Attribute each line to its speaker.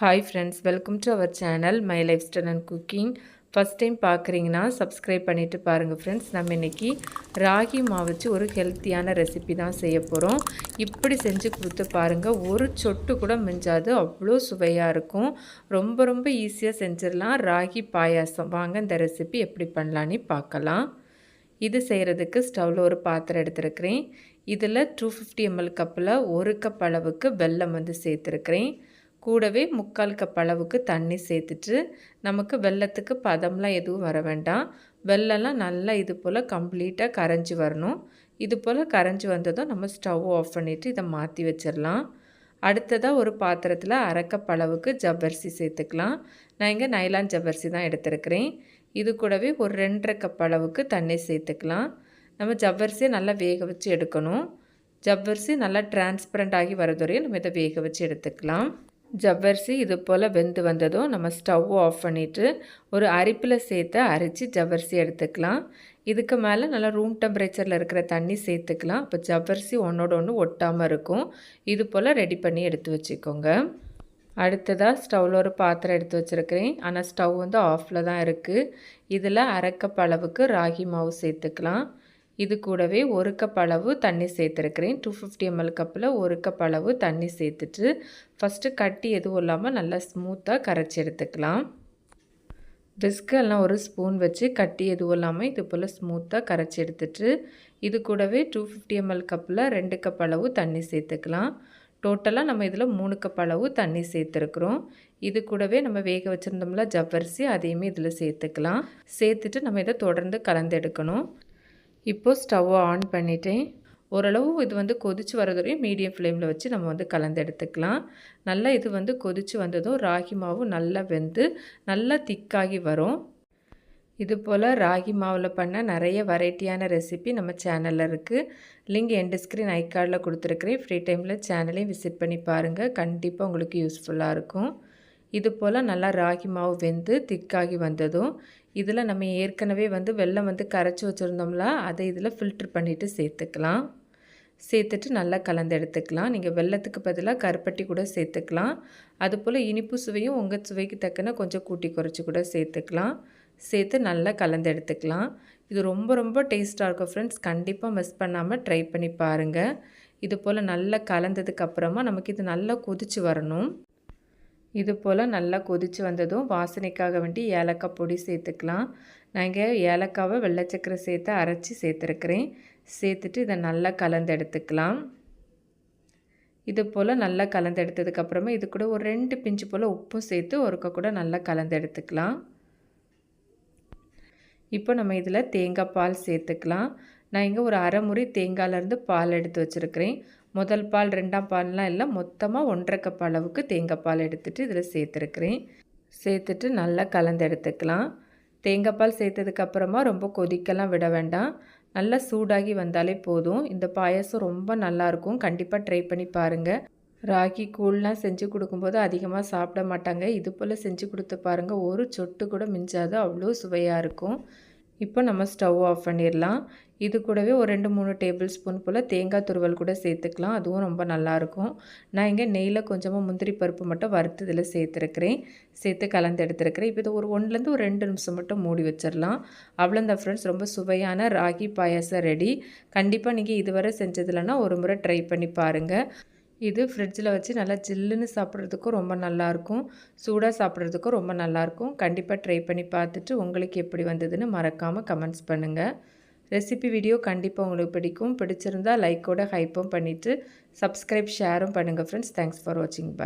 Speaker 1: Hi friends, welcome to our channel My Lifestyle and Cooking. First time பார்க்குறீங்கன்னா subscribe பண்ணிட்டு பாருங்கள் friends. நம்ம இன்றைக்கி ராகி மாவு வச்சு ஒரு ஹெல்த்தியான ரெசிபி தான் செய்ய போகிறோம். இப்படி செஞ்சு கொடுத்து பாருங்கள், ஒரு சொட்டு கூட மிஞ்சாது, அவ்வளோ சுவையாக இருக்கும். ரொம்ப ஈஸியாக செஞ்சிடலாம். ராகி பாயாசம் வாங்க இந்த ரெசிபி எப்படி பண்ணலான்னு பார்க்கலாம். இது செய்கிறதுக்கு ஸ்டவ்வில் ஒரு பாத்திரம் எடுத்துருக்கிறேன். இதில் 250 ml கப்பில் 1 கப் அளவுக்கு வெல்லம் சேர்த்துருக்கிறேன். கூடவே 3/4 கப் அளவுக்கு தண்ணி சேர்த்துட்டு, நமக்கு வெல்லத்துக்கு பதம்லாம் எதுவும் வர வேண்டாம். வெல்லம்லாம் நல்லா இது போல் கம்ப்ளீட்டாக கரைஞ்சி வரணும். இது போல் கரைஞ்சி வந்ததும் நம்ம ஸ்டவ் ஆஃப் பண்ணிவிட்டு இதை மாற்றி வச்சிடலாம். அடுத்ததாக ஒரு பாத்திரத்தில் 1/2 கப் அளவுக்கு ஜவ்வரிசி சேர்த்துக்கலாம். நான் இங்கே நைலான் ஜவ்வரிசி தான் எடுத்துருக்கிறேன். இது கூடவே ஒரு 2.5 கப் அளவுக்கு தண்ணி சேர்த்துக்கலாம். நம்ம ஜவ்வரிசியை நல்லா வேக வச்சு எடுக்கணும். ஜவ்வரிசி நல்லா டிரான்ஸ்பரண்ட் ஆகி வரதுவரையும் நம்ம இதை வேக வச்சு எடுத்துக்கலாம். ஜவ்வரிசி இது போல் வெந்து வந்ததும் நம்ம ஸ்டவ் ஆஃப் பண்ணிவிட்டு ஒரு அரிப்பில் சேர்த்து அரைச்சி ஜவ்வரிசி எடுத்துக்கலாம். இதுக்கு மேலே நல்லா ரூம் டெம்பரேச்சரில் இருக்கிற தண்ணி சேர்த்துக்கலாம். அப்போ ஜவ்வரிசி ஒன்றோட ஒன்று ஒட்டாமல் இருக்கும். இது போல் ரெடி பண்ணி எடுத்து வச்சுக்கோங்க. அடுத்ததாக ஸ்டவ்வில் ஒரு பாத்திரம் எடுத்து வச்சுருக்கிறேன். ஆனால் ஸ்டவ் ஆஃபில் தான் இருக்குது. இதில் 1/2 கப் அளவுக்கு ராகி மாவு சேர்த்துக்கலாம். இது கூடவே 1 கப் அளவு தண்ணி சேர்த்துருக்கிறேன். 250 ml கப்பில் 1 கப் அளவு தண்ணி சேர்த்துட்டு ஃபஸ்ட்டு கட்டி எதுவும் இல்லாமல் நல்லா ஸ்மூத்தாக கரைச்சி எடுத்துக்கலாம். விஸ்கெல்லாம் ஒரு ஸ்பூன் வச்சு கட்டி எதுவும் இல்லாமல் இது போல் ஸ்மூத்தாக கரைச்சி எடுத்துட்டு இது கூடவே 250 ml கப்பில் 2 கப் அளவு தண்ணி சேர்த்துக்கலாம். டோட்டலாக நம்ம இதில் 3 கப் அளவு தண்ணி சேர்த்துருக்குறோம். இது கூடவே நம்ம வேக வச்சுருந்தோம்ல ஜவ்வரிசி, அதையுமே இதில் சேர்த்துக்கலாம். சேர்த்துட்டு நம்ம இதை தொடர்ந்து கலந்து எடுக்கணும். இப்போது ஸ்டவ்வை ஆன் பண்ணிட்டேன். ஓரளவு இது கொதித்து வரதுவரையும் மீடியம் ஃப்ளேமில் வச்சு நம்ம கலந்து எடுத்துக்கலாம். நல்லா இது கொதித்து வந்ததும் ராகி மாவு நல்லா வெந்து நல்லா திக்காகி வரும். இது போல் ராகி மாவில் பண்ண நிறைய வெரைட்டியான ரெசிபி நம்ம சேனலில் இருக்குது. லிங்க் எண்ட் ஸ்க்ரீன் ஐகார்டில் கொடுத்துருக்குறேன். ஃப்ரீ டைமில் சேனலையும் விசிட் பண்ணி பாருங்கள். கண்டிப்பாக உங்களுக்கு யூஸ்ஃபுல்லாக இருக்கும். இது போல் நல்லா ராகி மாவு வெந்து திக்காகி வந்ததும் இதில் நம்ம ஏற்கனவே வெல்லம் கரைச்சி வச்சுருந்தோம்ல, அதை இதில் ஃபில்ட்ரு பண்ணிவிட்டு சேர்த்துக்கலாம். சேர்த்துட்டு நல்லா கலந்து எடுத்துக்கலாம். நீங்கள் வெல்லத்துக்கு பதிலாக கருப்பட்டி கூட சேர்த்துக்கலாம். அதுபோல் இனிப்பு சுவையும் உங்கள் சுவைக்கு தக்கன கொஞ்சம் கூட்டி குறைச்சி கூட சேர்த்துக்கலாம். சேர்த்து நல்லா கலந்து எடுத்துக்கலாம். இது ரொம்ப டேஸ்ட்டாக இருக்கும் ஃப்ரெண்ட்ஸ். கண்டிப்பாக மிஸ் பண்ணாமல் ட்ரை பண்ணி பாருங்கள். இது போல் நல்லா கலந்ததுக்கப்புறமா நமக்கு இது நல்லா கொதித்து வரணும். இது போல் நல்லா கொதித்து வந்ததும் வாசனைக்காக வேண்டி ஏலக்காய் பொடி சேர்த்துக்கலாம். நான் இங்கே ஏலக்காவை வெள்ளை சக்கரை சேர்த்து அரைச்சி சேர்த்துருக்கிறேன். சேர்த்துட்டு இதை நல்லா கலந்து எடுத்துக்கலாம். இது போல் நல்லா கலந்து எடுத்ததுக்கப்புறமா இது கூட ஒரு 2 பிஞ்சு போல் உப்பும் சேர்த்து ஒருக்க கூட நல்லா கலந்து எடுத்துக்கலாம். இப்போ நம்ம இதில் தேங்காய் பால் சேர்த்துக்கலாம். நான் இங்கே ஒரு அரை முறி தேங்காயிலேருந்து பால் எடுத்து வச்சுருக்கிறேன். முதல் பால் 2ஆம் பால்லாம் இல்லை, மொத்தமாக 1/2 கப் அளவுக்கு தேங்காய் பால் எடுத்துகிட்டு இதில் சேர்த்துருக்கிறேன். சேர்த்துட்டு நல்லா கலந்து எடுத்துக்கலாம். தேங்காய் பால் சேர்த்ததுக்கப்புறமா ரொம்ப கொதிக்கலாம் விட வேண்டாம். நல்லா சூடாகி வந்தாலே போதும். இந்த பாயாசம் ரொம்ப நல்லாயிருக்கும். கண்டிப்பாக ட்ரை பண்ணி பாருங்கள். ராகி கூழ்லாம் செஞ்சு கொடுக்கும்போது அதிகமாக சாப்பிட மாட்டாங்க. இது போல் செஞ்சு கொடுத்து பாருங்கள். ஒரு சொட்டு கூட மிஞ்சாது, அவ்வளோ சுவையாக இருக்கும். இப்போ நம்ம ஸ்டவ் ஆஃப் பண்ணிடலாம். இது கூடவே ஒரு 2-3 டேபிள் ஸ்பூன் போல் தேங்காய் துருவல் கூட சேர்த்துக்கலாம். அதுவும் ரொம்ப நல்லாயிருக்கும். நான் இங்கே நெய்யில் கொஞ்சமாக முந்திரி பருப்பு மட்டும் வறுத்து இதில் சேர்த்துருக்கிறேன். சேர்த்து கலந்து எடுத்துருக்கிறேன். இப்போ இது ஒரு 1லேருந்து ஒரு 2 நிமிஷம் மட்டும் மூடி வச்சிடலாம். அவ்வளோதான் ஃப்ரெண்ட்ஸ், ரொம்ப சுவையான ராகி பாயாசம் ரெடி. கண்டிப்பாக நீங்கள் இதுவரை செஞ்சதில்லைன்னா ஒரு முறை ட்ரை பண்ணி பாருங்கள். இது ஃப்ரிட்ஜில் வச்சு நல்லா ஜில்லுன்னு சாப்பிட்றதுக்கும் ரொம்ப நல்லாயிருக்கும். சூடாக சாப்பிட்றதுக்கும் ரொம்ப நல்லாயிருக்கும். கண்டிப்பாக ட்ரை பண்ணி பார்த்துட்டு உங்களுக்கு எப்படி வந்ததுன்னு மறக்காமல் கமெண்ட்ஸ் பண்ணுங்கள். ரெசிபி வீடியோ கண்டிப்பாக உங்களுக்கு பிடிக்கும். பிடிச்சிருந்தால் லைக்கோட ஹைப்பும் பண்ணிவிட்டு சப்ஸ்கிரைப் ஷேரும் பண்ணுங்கள் ஃப்ரெண்ட்ஸ். தேங்க்ஸ் ஃபார் வாட்சிங். பை.